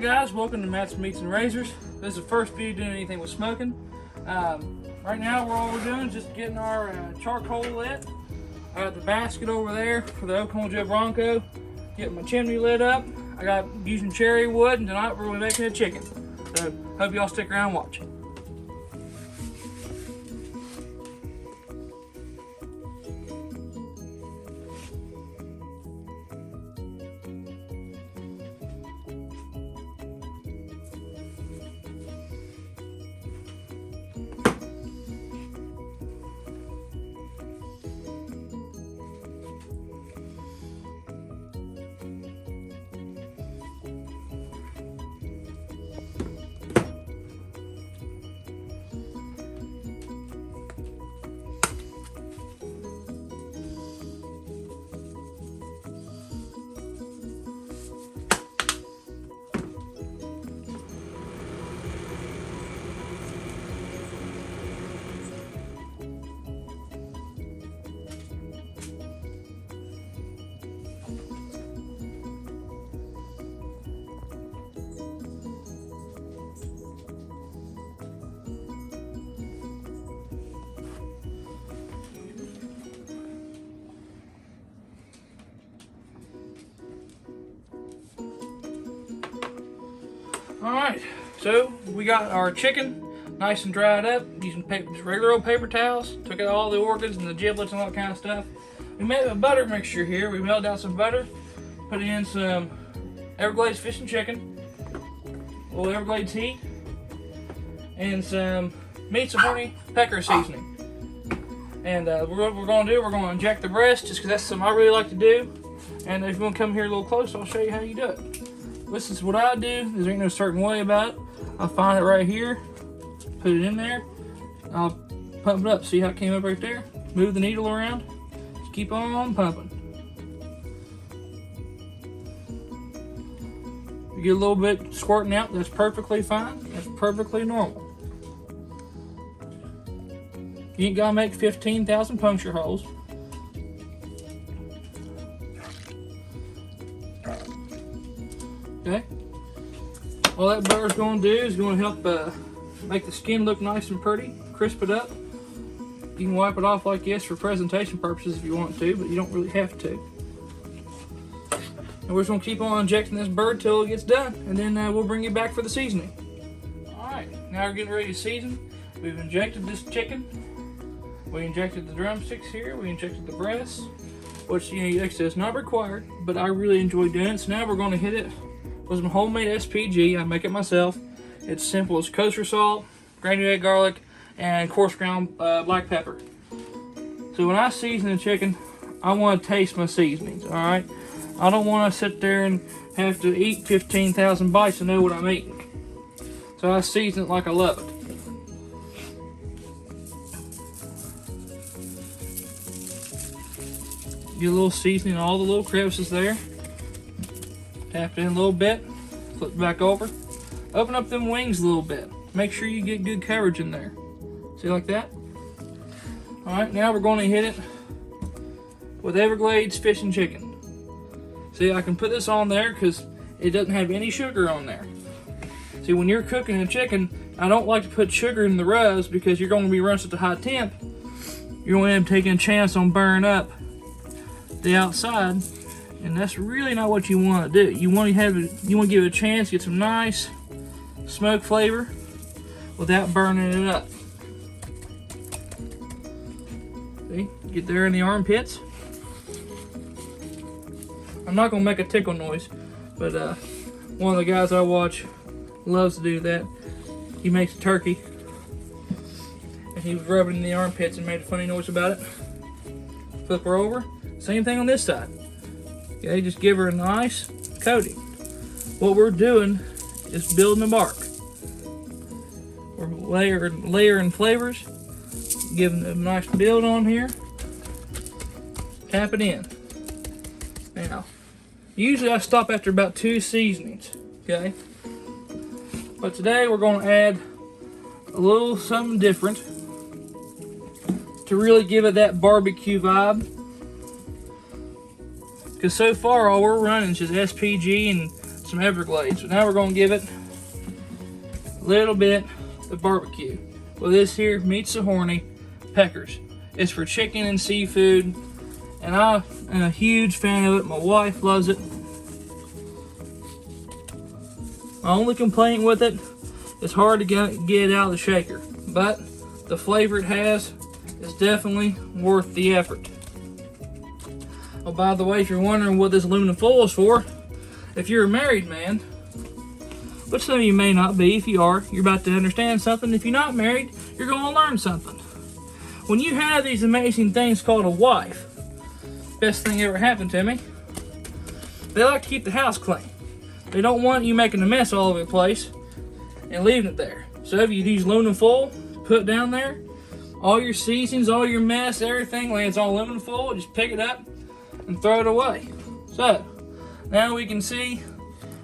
guys, welcome to Matt's Meats and Razors. This is the first video doing anything with smoking. Right now all we're doing is just getting our charcoal lit. I got the basket over there for the Oklahoma Bronco. Getting my chimney lit up. I got using cherry wood, and tonight we're going to be making a chicken. So hope y'all stick around and watch. Alright, so we got our chicken nice and dried up using just regular old paper towels. Took out all the organs and the giblets and all that kind of stuff. We made a butter mixture here. We melted down some butter, put in some Everglades fish and chicken, a little Everglades heat, and some meats and honey pecker seasoning. And what we're going to do, we're going to inject the breast just because that's something I really like to do. And if you want to come here a little closer, I'll show you how you do it. This is what I do. There ain't no certain way about it. I'll find it right here, put it in there, I'll pump it up. See how it came up right there? Move the needle around, just keep on pumping. You get a little bit squirting out, that's perfectly fine. That's perfectly normal. You ain't gotta make 15,000 puncture holes. Okay, all that butter's going to do is going to help make the skin look nice and pretty, crisp it up. You can wipe it off like this for presentation purposes if you want to, but you don't really have to. And we're just going to keep on injecting this bird till it gets done, and then we'll bring you back for the seasoning. Alright, now we're getting ready to season. We've injected this chicken. We injected the drumsticks here. We injected the breast, which, you know, like I said, it's not required, but I really enjoy doing it. So now we're going to hit it with some homemade SPG. I make it myself. It's simple as kosher salt, granulated garlic, and coarse ground black pepper. So when I season the chicken, I want to taste my seasonings, alright? I don't want to sit there and have to eat 15,000 bites to know what I'm eating. So I season it like I love it. Get a little seasoning in all the little crevices there. Tap it in a little bit, flip it back over. Open up them wings a little bit. Make sure you get good coverage in there. See, like that? Alright, now we're going to hit it with Everglades fish and chicken. See, I can put this on there because it doesn't have any sugar on there. See, when you're cooking a chicken, I don't like to put sugar in the rubs because you're going to be roasted at a high temp. You're going to end up taking a chance on burning up the outside. And that's really not what you want to do. You want to give it a chance, get some nice smoke flavor without burning it up. See, get there in the armpits. I'm not gonna make a tickle noise, but one of the guys I watch loves to do that. He makes a turkey, and he was rubbing in the armpits and made a funny noise about it. Flip her over. Same thing on this side. Okay, just give her a nice coating. What we're doing is building the bark. We're layering flavors, giving a nice build on here. Tap it in. Now, usually I stop after about 2 seasonings, okay? But today we're going to add a little something different to really give it that barbecue vibe. Because so far all we're running is just SPG and some Everglades. So now we're gonna give it a little bit of barbecue. Well, this here meets the horny peckers. It's for chicken and seafood, and I am a huge fan of it. My wife loves it. My only complaint with it, it's hard to get it out of the shaker, but the flavor it has is definitely worth the effort. Oh, by the way, if you're wondering what this aluminum foil is for, if you're a married man, which some of you may not be, if you are, you're about to understand something. If you're not married, you're going to learn something. When you have these amazing things called a wife, best thing ever happened to me, they like to keep the house clean. They don't want you making a mess all over the place and leaving it there. So if you use aluminum foil, put it down there, all your seasonings, all your mess, everything lands on aluminum foil. Just pick it up and throw it away. So now we can see,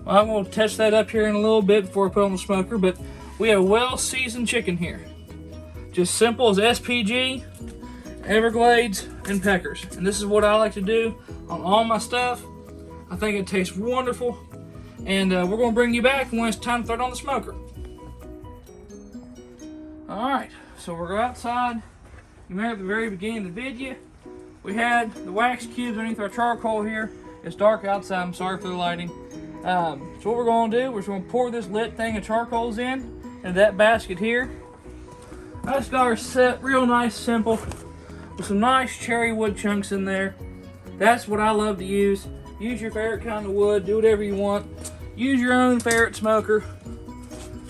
well, I'm going to touch that up here in a little bit before I put it on the smoker, but we have well seasoned chicken here. Just simple as SPG, Everglades, and peckers. And this is what I like to do on all my stuff. I think it tastes wonderful. And we're going to bring you back when it's time to throw it on the smoker. Alright, so we're outside. You remember at the very beginning of the video, we had the wax cubes underneath our charcoal here. It's dark outside, I'm sorry for the lighting. So what we're going to do, we're just going to pour this lit thing of charcoals in that basket here. I just got her set real nice, simple, with some nice cherry wood chunks in there. That's what I love to use. Use your favorite kind of wood, do whatever you want. Use your own favorite smoker.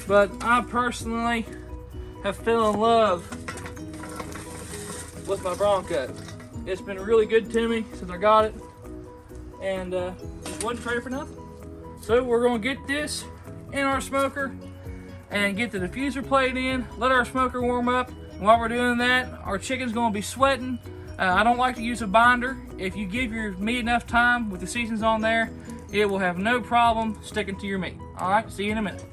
But I personally have fell in love with my Bronco. It's been really good to me since I got it, and just wouldn't trade it for nothing. So we're gonna get this in our smoker and get the diffuser plate in, let our smoker warm up. And while we're doing that, our chicken's gonna be sweating. I don't like to use a binder. If you give your meat enough time with the seasons on there, it will have no problem sticking to your meat. All right, see you in a minute.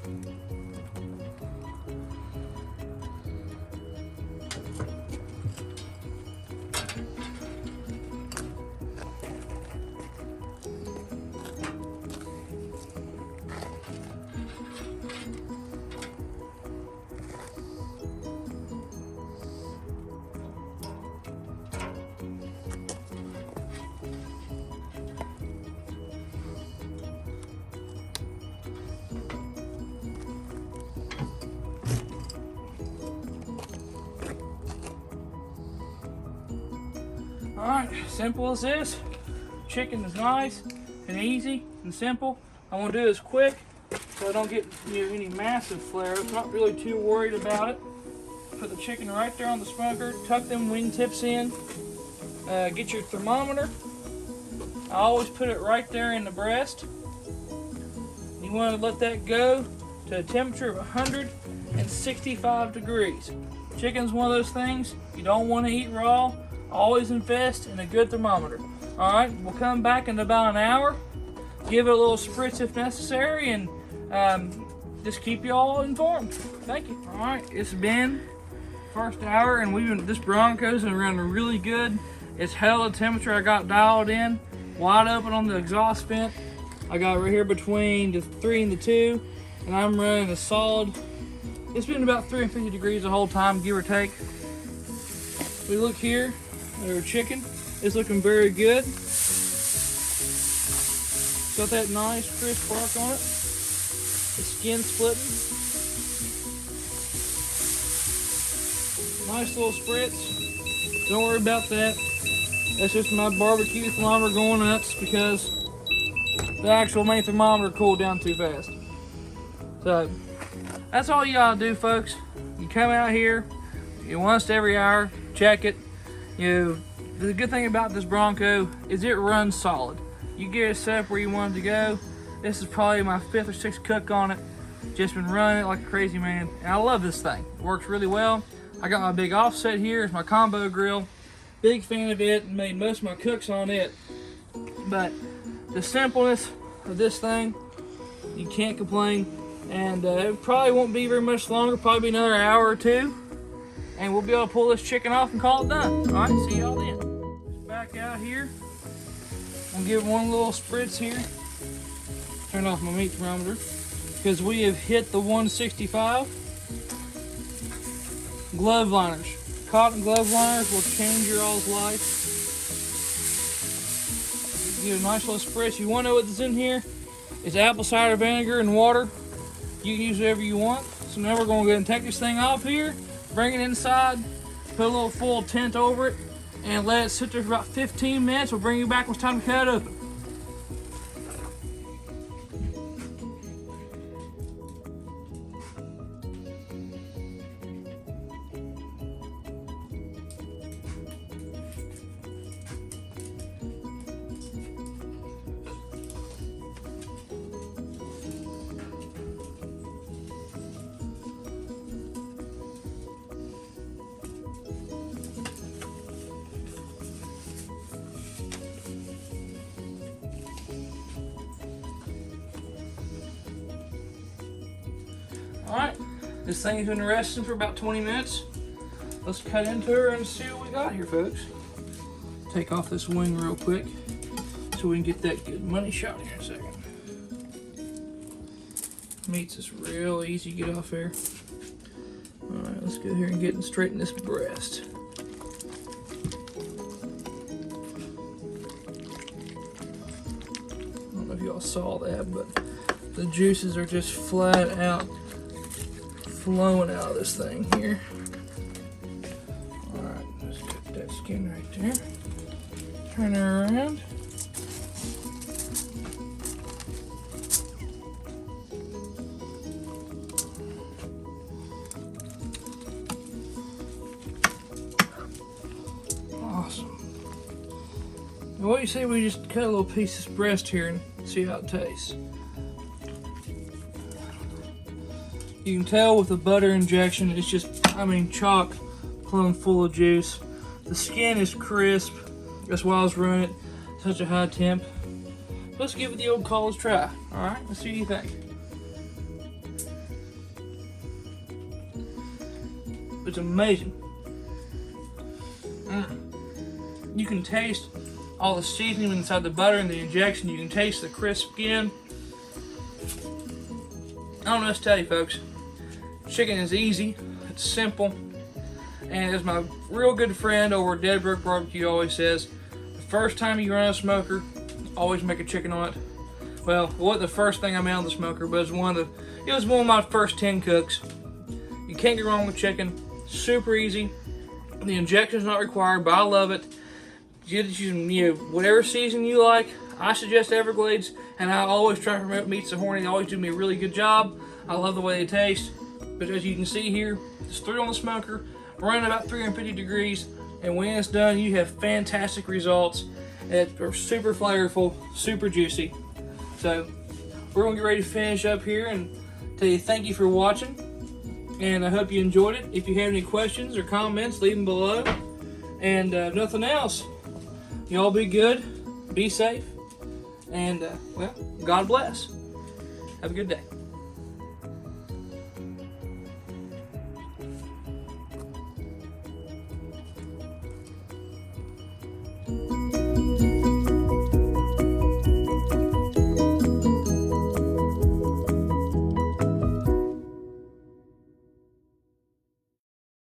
Alright, simple as this. Chicken is nice and easy and simple. I want to do this quick so I don't get any massive flare-ups. Not really too worried about it. Put the chicken right there on the smoker, tuck them wingtips in, get your thermometer. I always put it right there in the breast. You want to let that go to a temperature of 165 degrees. Chicken's one of those things you don't want to eat raw. Always invest in a good thermometer. Alright, we'll come back in about an hour, give it a little spritz if necessary, and just keep you all informed. Thank you. Alright, it's been first hour, and this Bronco's been running really good. It's held the temperature. I got dialed in, wide open on the exhaust vent. I got right here between the 3 and the 2, and I'm running a solid. It's been about 350 degrees the whole time, give or take. We look here. Our chicken is looking very good. Got that nice crisp bark on it. The skin splitting. Nice little spritz. Don't worry about that. That's just my barbecue thermometer going nuts because the actual main thermometer cooled down too fast. So that's all you gotta do, folks. You come out here, once every hour, check it. The good thing about this Bronco is it runs solid. You get it set up where you want it to go. This is probably my 5th or 6th cook on it. Just been running it like a crazy man. And I love this thing. It works really well. I got my big offset here. It's my combo grill. Big fan of it. Made most of my cooks on it. But the simpleness of this thing, you can't complain. And it probably won't be very much longer. Probably be another hour or two. And we'll be able to pull this chicken off and call it done. All right, see y'all then. Just back out here. I'll give it one little spritz here. Turn off my meat thermometer because we have hit the 165. Glove liners. Cotton glove liners will change your all's life. Get a nice little spritz. You want to know what's in here? It's apple cider vinegar and water. You can use whatever you want. So now we're going to go ahead and take this thing off here, bring it inside, put a little full tent over it, and let it sit there for about 15 minutes. We'll bring you back when it's time to cut it open. Alright, this thing's been resting for about 20 minutes. Let's cut into her and see what we got here, folks. Take off this wing real quick so we can get that good money shot here in a second. Meat's just real easy to get off here. Alright, let's go here and get straight in this breast. I don't know if y'all saw that, but the juices are just flat out flowing out of this thing here. Alright, let's get that skin right there. Turn her around. Awesome. Now what do you say we just cut a little piece of this breast here and see how it tastes? You can tell with the butter injection, it's just, I mean, chock plumb full of juice. The skin is crisp. That's why I was running it such a high temp. Let's give it the old college try. All right, let's see what you think. It's amazing. You can taste all the seasoning inside the butter and the injection. You can taste the crisp skin. I don't know what to tell you, folks. Chicken is easy, it's simple, and as my real good friend over at Dead Brook Barbecue always says, the first time you run a smoker, always make a chicken on it. Well, it wasn't the first thing I made on the smoker, but it was one of my first 10 cooks. You can't get wrong with chicken. Super easy. The injection's not required, but I love it. You use whatever season you like. I suggest Everglades, and I always try to promote Meats So Horny. They always do me a really good job. I love the way they taste. But as you can see here, just threw it on the smoker, running about 350 degrees, and when it's done, you have fantastic results that are super flavorful, super juicy. So we're gonna get ready to finish up here and tell you thank you for watching, and I hope you enjoyed it. If you have any questions or comments, leave them below. And nothing else, y'all be good, be safe, and well, God bless. Have a good day.